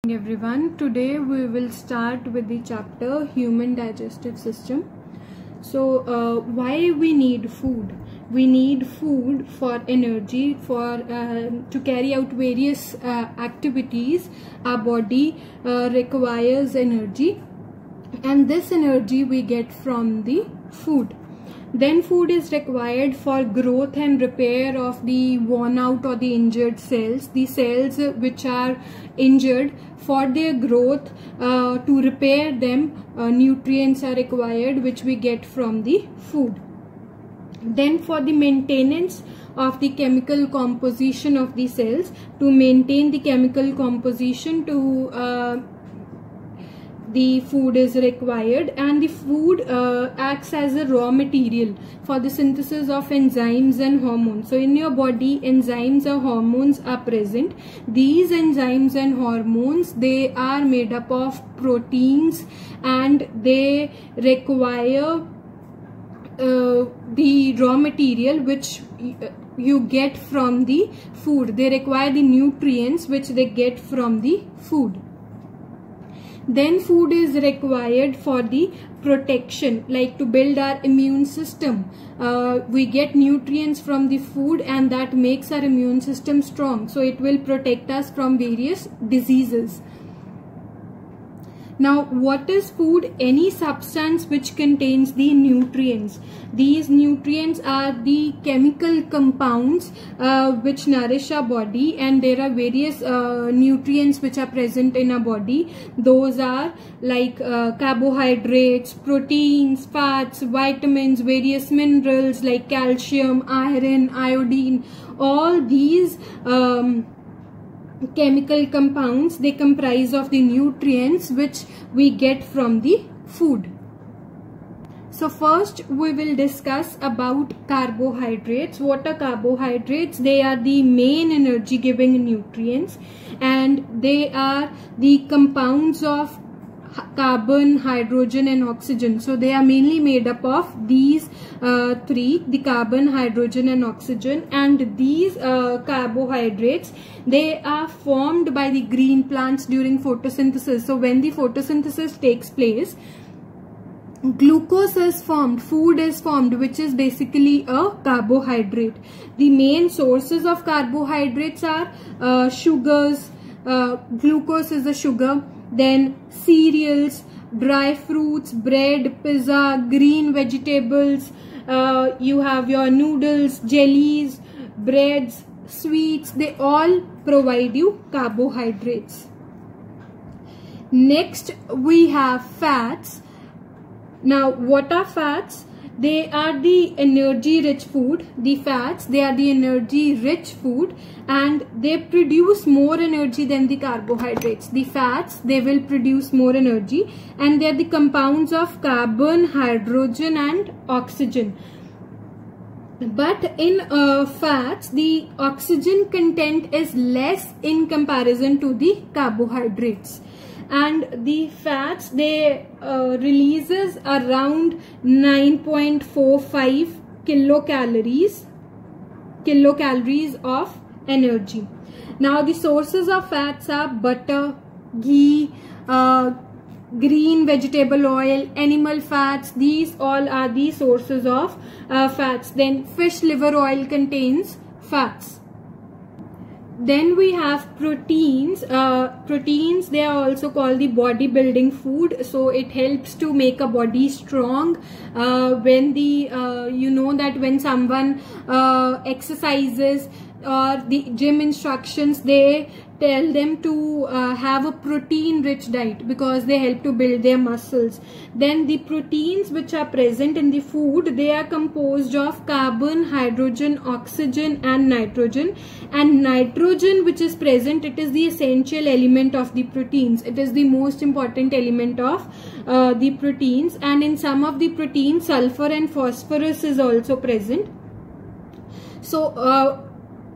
Everyone, today we will start with the chapter human digestive system. So why we need food? We need food for energy, for to carry out various activities. Our body requires energy, and this energy we get from the food. Then food is required for growth and repair of the worn out or the injured cells. The cells which are injured, for their growth, to repair them, nutrients are required which we get from the food. Then for the maintenance of the chemical composition of the cells, to maintain the chemical composition, the food is required, and the food acts as a raw material for the synthesis of enzymes and hormones. So in your body, enzymes or hormones are present. These enzymes and hormones, they are made up of proteins, and they require the raw material which you get from the food. They require the nutrients which they get from the food. Then food is required for the protection, like to build our immune system. We get nutrients from the food, and that makes our immune system strong. So it will protect us from various diseases. Now, what is food? Any substance which contains the nutrients. These nutrients are the chemical compounds which nourish our body, and there are various nutrients which are present in our body. Those are like carbohydrates, proteins, fats, vitamins, various minerals like calcium, iron, iodine. All these chemical compounds, they comprise of the nutrients which we get from the food. So first we will discuss about carbohydrates. What are carbohydrates? They are the main energy giving nutrients, and they are the compounds of carbon, hydrogen and oxygen. So they are mainly made up of these three, the carbon, hydrogen and oxygen. And these carbohydrates, they are formed by the green plants during photosynthesis. So when the photosynthesis takes place, glucose is formed, food is formed, which is basically a carbohydrate. The main sources of carbohydrates are sugars. Glucose is a sugar. Then cereals, dry fruits, bread, pizza, green vegetables. You have your noodles, jellies, breads, sweets. They all provide you carbohydrates. Next we have fats. Now what are fats? They are the energy rich food. The fats, they are the energy rich food, and they produce more energy than the carbohydrates. The fats, they will produce more energy, and they are the compounds of carbon, hydrogen and oxygen. But in fats, the oxygen content is less in comparison to the carbohydrates. And the fats, they releases around 9.45 kilocalories of energy. Now the sources of fats are butter, ghee, green vegetable oil, animal fats. These all are the sources of fats. Then fish liver oil contains fats. Then we have proteins. Proteins, they are also called the bodybuilding food. So it helps to make a body strong. When the you know that when someone exercises, or the gym instructions, they tell them to have a protein rich diet because they help to build their muscles. Then the proteins which are present in the food, they are composed of carbon, hydrogen, oxygen and nitrogen. And nitrogen which is present, it is the essential element of the proteins. It is the most important element of the proteins. And in some of the proteins, sulfur and phosphorus is also present. So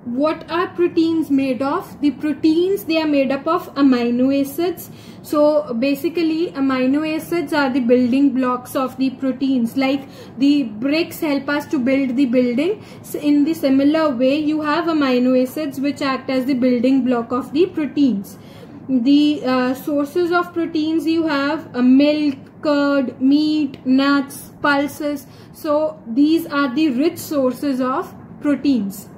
what are proteins made of? The proteins, they are made up of amino acids. So basically amino acids are the building blocks of the proteins. Like the bricks help us to build the building, so in the similar way you have amino acids which act as the building block of the proteins. The sources of proteins you have milk, curd, meat, nuts, pulses. So these are the rich sources of proteins.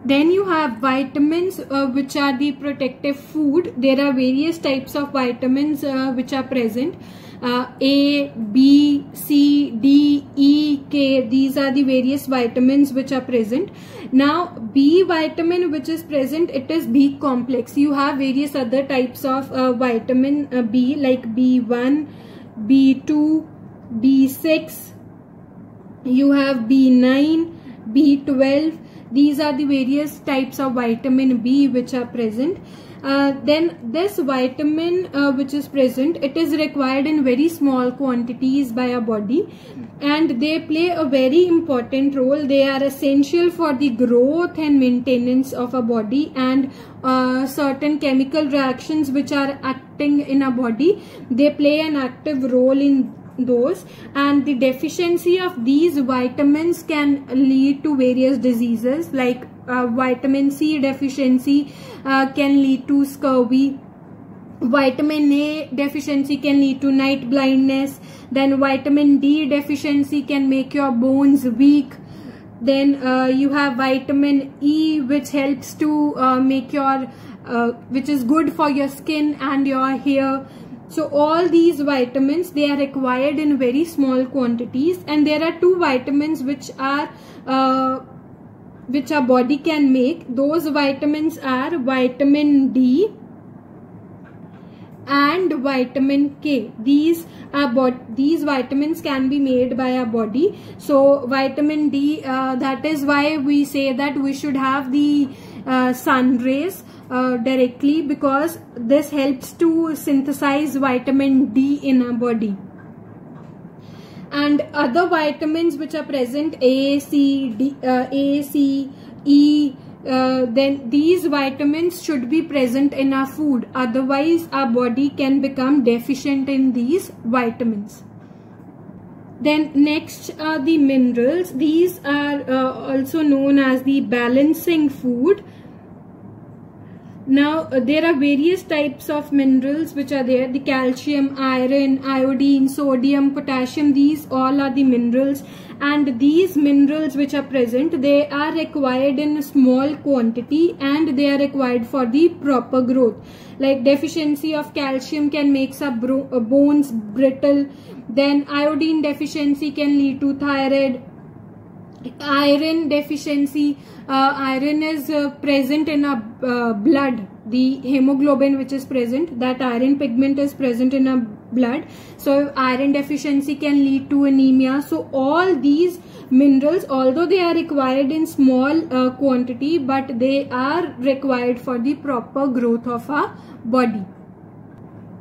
Then you have vitamins, which are the protective food. There are various types of vitamins which are present. A, B, C, D, E, K. These are the various vitamins which are present. Now B vitamin which is present, it is B complex. You have various other types of vitamin B, like B1, B2, B6. You have B9, B12. These are the various types of vitamin B which are present. Then this vitamin which is present, it is required in very small quantities by our body, and they play a very important role. They are essential for the growth and maintenance of a body, and certain chemical reactions which are acting in our body, they play an active role in those, and the deficiency of these vitamins can lead to various diseases, like vitamin C deficiency can lead to scurvy. Vitamin A deficiency can lead to night blindness. Then vitamin D deficiency can make your bones weak. Then you have vitamin E, which helps to make your which is good for your skin and your hair. So all these vitamins, they are required in very small quantities, and there are two vitamins which our body can make. Those vitamins are vitamin D and vitamin K. These vitamins can be made by our body. So vitamin D, that is why we say that we should have the sun rays directly, because this helps to synthesize vitamin D in our body. And other vitamins which are present, A, C, D, A, C, E, then these vitamins should be present in our food. Otherwise, our body can become deficient in these vitamins. Then next are the minerals. These are also known as the balancing food. Now there are various types of minerals which are there. The calcium, iron, iodine, sodium, potassium, these all are the minerals, and these minerals which are present, they are required in a small quantity, and they are required for the proper growth. Like deficiency of calcium can make some bones brittle. Then iodine deficiency can lead to thyroid. Iron deficiency, iron is present in our blood. The hemoglobin which is present, that iron pigment is present in our blood. So iron deficiency can lead to anemia. So all these minerals, although they are required in small quantity, but they are required for the proper growth of our body.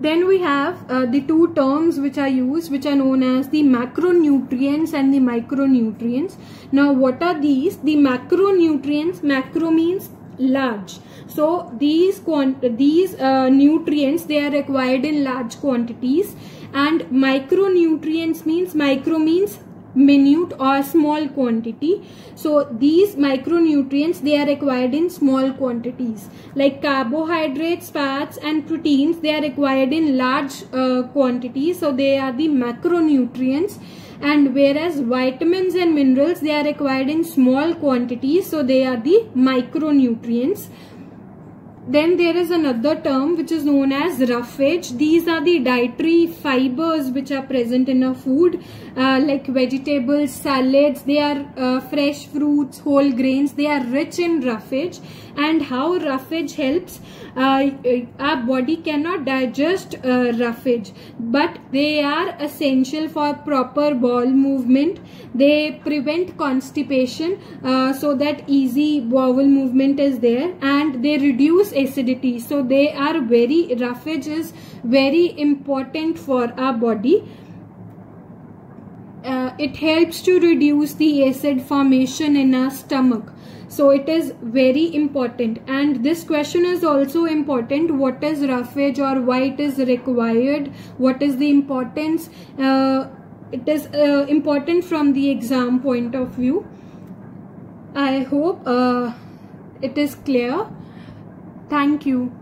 Then we have the two terms which are used, which are known as the macronutrients and the micronutrients. Now what are these? The macronutrients, macro means large. So these nutrients, they are required in large quantities, and micronutrients means, micro means minute or small quantity. So these micronutrients, they are required in small quantities. Like carbohydrates, fats and proteins, they are required in large quantities. So they are the macronutrients. And whereas vitamins and minerals, they are required in small quantities. So they are the micronutrients. Then there is another term which is known as roughage. These are the dietary fibers which are present in a food, like vegetables, salads. They are fresh fruits, whole grains. They are rich in roughage. And how roughage helps? Our body cannot digest roughage, but they are essential for proper bowel movement. They prevent constipation, so that easy bowel movement is there, and they reduce acidity. So they are roughage is very important for our body. It helps to reduce the acid formation in our stomach. So it is very important, and this question is also important. What is roughage, or why it is required? What is the importance? It is important from the exam point of view. I hope it is clear. Thank you.